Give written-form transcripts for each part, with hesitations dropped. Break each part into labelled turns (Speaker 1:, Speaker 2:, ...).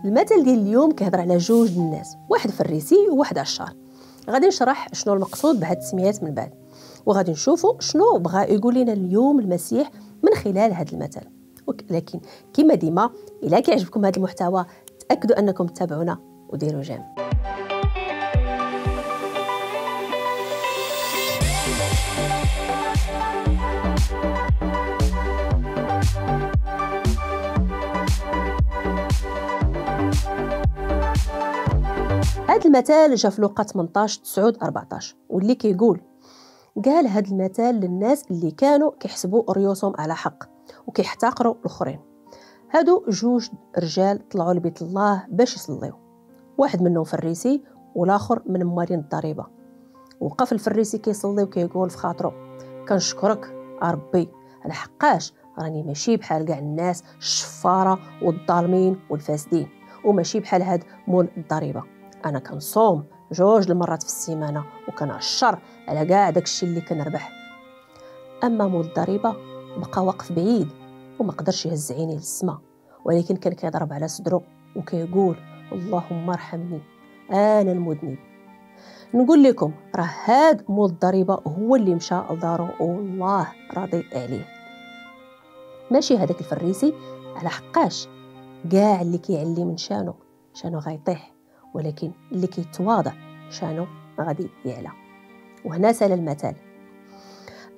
Speaker 1: المثل ديال اليوم كيهضر على جوج الناس، واحد فريسي وواحد عشار. غادي نشرح شنو المقصود بهاد التسميات من بعد، وغادي نشوفوا شنو بغى يقول لنا اليوم المسيح من خلال هذا المثل. ولكن كما ديما الا كيعجبكم هذا المحتوى تاكدوا انكم تتابعونا وديروا جيم. هذا المثال جا في لوقا 18:9-14 واللي كيقول: قال هذا المثال للناس اللي كانوا كيحسبوا ريوسهم على حق وكيحتقروا الاخرين. هادو جوج رجال طلعوا لبيت الله باش يصليو، واحد منهم فريسي والاخر من موالين الضريبه. وقف الفريسي كيصلي وكيقول في خاطرو: كنشكرك ربي على حقاش راني ماشي بحال كاع الناس الشفاره والظالمين والفاسدين، وماشي بحال هاد مول الضريبه. انا كنصوم 2 المرات في السيمانه وكنعشر على كاع داكشي اللي كنربح. اما مول الضريبه بقى واقف بعيد وما قدرش يهز عينيه للسما، ولكن كان كيضرب على صدرو وكيقول: اللهم ارحمني انا المذنب. نقول لكم راه هاد مول الضريبه هو اللي مشى لدارو والله راضي عليه، ماشي هذاك الفريسي، على حقاش كاع اللي كيعلي من شانو غيطيح، ولكن اللي كيتواضع شانو غادي يعلى. وهنا سال المثال.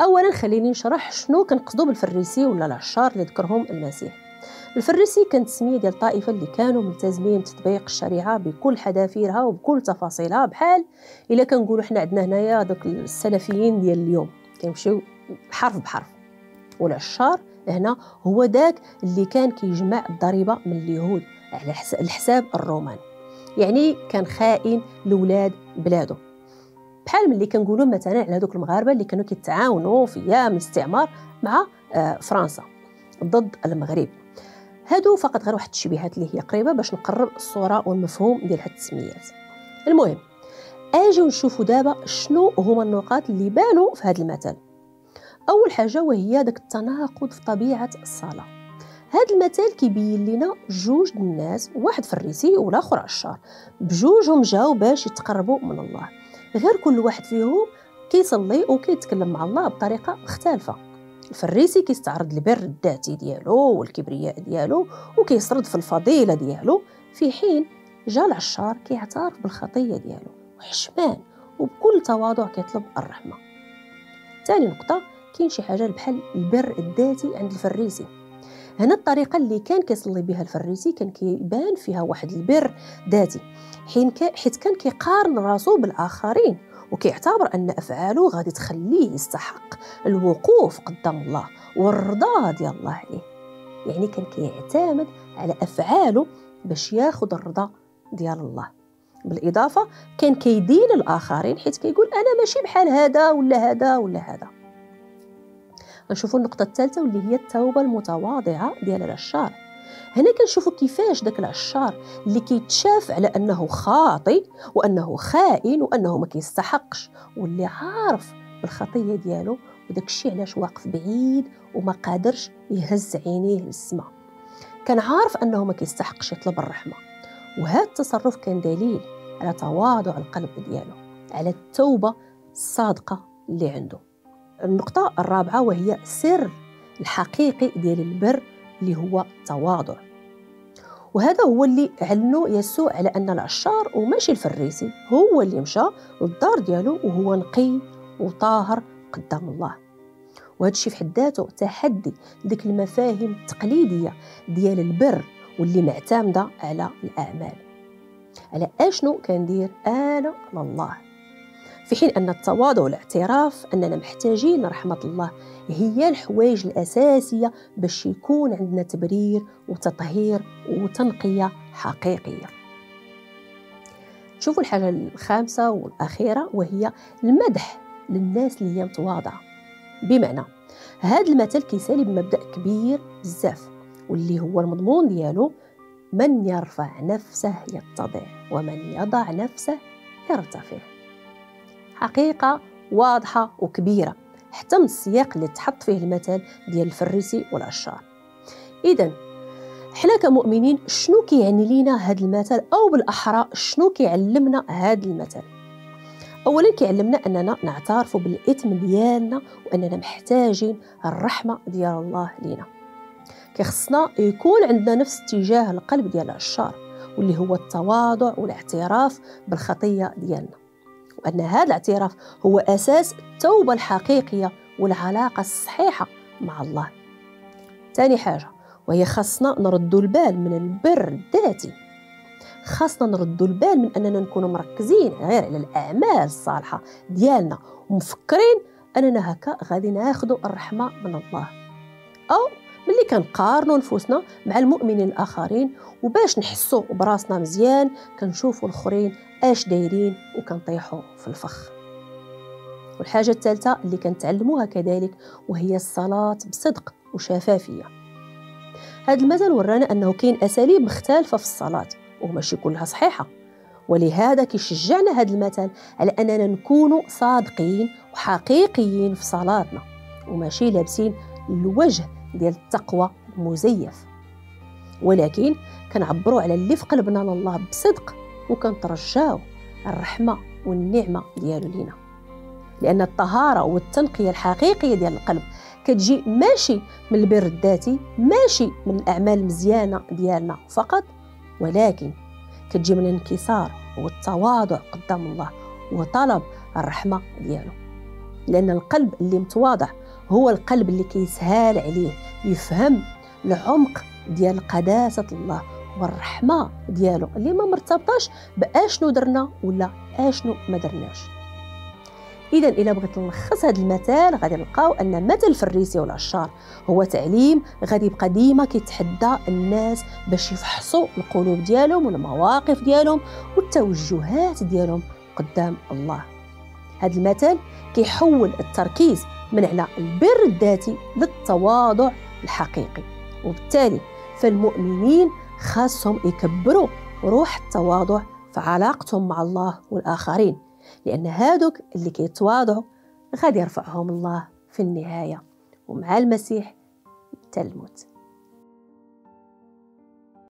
Speaker 1: اولا خليني نشرح شنو كنقصدوا بالفريسي ولا العشار اللي ذكرهم المسيح. الفريسي كانت تسميه ديال الطائفه اللي كانوا ملتزمين بتطبيق الشريعه بكل حذافيرها وبكل تفاصيلها، بحال الا كنقولوا حنا عندنا هنايا دوك السلفيين ديال اليوم كيمشيو حرف بحرف. والعشار هنا هو داك اللي كان كيجمع الضريبه من اليهود على الحساب الرومان، يعني كان خائن لولاد بلادو، بحال ملي كنقولوا مثلا على هذوك المغاربه اللي كانوا كيتعاونوا في ايام الاستعمار مع فرنسا ضد المغرب. هادو فقط غير واحد التشبيهات اللي هي قريبه باش نقرب الصوره والمفهوم ديال هاد التسميات. المهم اجيو نشوفوا دابا شنو هما النقاط اللي بانوا في هذا المثل. اول حاجه وهي داك التناقض في طبيعه الصلاه. هذا المثل كيبين لنا جوج الناس، واحد فريسي والاخر عشار، بجوجهم جاو باش يتقربوا من الله، غير كل واحد فيهم كيصلي وكيتكلم مع الله بطريقه مختلفه. الفريسي كيستعرض البر الذاتي ديالو والكبرياء ديالو وكيسرد في الفضيله ديالو، في حين جا العشار كيعترف بالخطيه ديالو وحشمان وبكل تواضع كيطلب الرحمه. ثاني نقطه، كاين شي حاجه بحال البر الذاتي عند الفريسي. هنا الطريقه اللي كان كيصلي بها الفريسي كان كيبان فيها واحد البر ذاتي، حيت كان كيقارن راسو بالاخرين وكيعتبر ان افعاله غادي تخليه يستحق الوقوف قدام الله والرضا ديال الله عليه. يعني كان كيعتمد على افعاله باش ياخذ الرضا ديال الله. بالاضافه كان كيدين الاخرين حيت كيقول انا ماشي بحال هذا ولا هذا ولا هذا. غنشوفوا النقطه الثالثه واللي هي التوبه المتواضعه ديال العشار. هنا كنشوفوا كيفاش داك العشار اللي كيتشاف على انه خاطئ وانه خائن وانه ما كيستحقش، واللي عارف بالخطيه ديالو وداك الشيء علاش واقف بعيد وما قادرش يهز عينيه للسماء، كان عارف انه ما كيستحقش يطلب الرحمه. وهذا التصرف كان دليل على تواضع القلب ديالو، على التوبه الصادقه اللي عنده. النقطه الرابعه وهي سر الحقيقي ديال البر اللي هو التواضع، وهذا هو اللي علنه يسوع على ان العشار وماشي الفريسي هو اللي مشى للدار ديالو وهو نقي وطاهر قدام الله. وهذا الشيء في حد ذاته تحدي لديك المفاهيم التقليديه ديال البر واللي معتمده على الاعمال، على اشنو كندير انا لله، في حين ان التواضع والاعتراف اننا محتاجين رحمه الله هي الحوايج الاساسيه باش يكون عندنا تبرير وتطهير وتنقيه حقيقيه. شوفوا الحاجه الخامسه والاخيره وهي المدح للناس اللي هي متواضعه. بمعنى هذا المثل كيسالي بمبدا كبير بزاف واللي هو المضمون ديالو: من يرفع نفسه يتضع ومن يضع نفسه يرتفع. حقيقة واضحة وكبيرة حتى من السياق اللي تحط فيه المثل ديال الفريسي والعشار. إذن حنا كمؤمنين شنو كيعني لينا هذا المثل، او بالاحرى شنو كيعلمنا هذا المثل؟ اولا كيعلمنا اننا نعترف بالاثم ديالنا واننا محتاجين الرحمه ديال الله لينا. كيخصنا يكون عندنا نفس اتجاه القلب ديال العشار، واللي هو التواضع والاعتراف بالخطيه ديالنا، وان هذا الاعتراف هو اساس التوبه الحقيقيه والعلاقه الصحيحه مع الله. ثاني حاجه وهي خاصنا نردوا البال من البر الذاتي. خاصنا نردوا البال من اننا نكونوا مركزين غير على الاعمال الصالحه ديالنا ومفكرين اننا هكا غادي ناخذوا الرحمه من الله، او ملي كنقارنوا نفوسنا مع المؤمنين الاخرين وباش نحسوا براسنا مزيان كنشوفوا الاخرين اش دايرين وكنطيحوا في الفخ. والحاجه الثالثه اللي كنتعلموها كذلك وهي الصلاه بصدق وشفافيه. هذا المثل ورانا انه كاين اساليب مختلفه في الصلاه وماشي كلها صحيحه، ولهذا كيشجعنا هذا المثل على اننا نكونوا صادقين وحقيقيين في صلاتنا وماشي لابسين الوجه ديال التقوى مزيف، ولكن كنعبروا على اللي في قلبنا لله بصدق وكنترجاو الرحمه والنعمه ديالو لينا. لان الطهاره والتنقيه الحقيقيه ديال القلب كتجي ماشي من البر الذاتي، ماشي من الاعمال المزيانه ديالنا فقط، ولكن كتجي من الانكسار والتواضع قدام الله وطلب الرحمه ديالو. لان القلب اللي متواضع هو القلب اللي كيسهال عليه يفهم العمق ديال قداسه الله والرحمه ديالو اللي ما مرتبطاش باشنو درنا ولا اشنو ما درناش. اذا الا بغيت نلخص هذا المثال غادي نلقاو ان مثل الفريسي والعشار هو تعليم غادي يبقى ديما كيتحدى الناس باش يفحصوا القلوب ديالهم والمواقف ديالهم والتوجهات ديالهم قدام الله. هذا المثل كيحول التركيز من على البر الذاتي للتواضع الحقيقي، وبالتالي فالمؤمنين خاصهم يكبروا روح التواضع في علاقتهم مع الله والآخرين، لأن هادوك اللي كيتواضعوا غادي يرفعهم الله في النهاية ومع المسيح تلمت.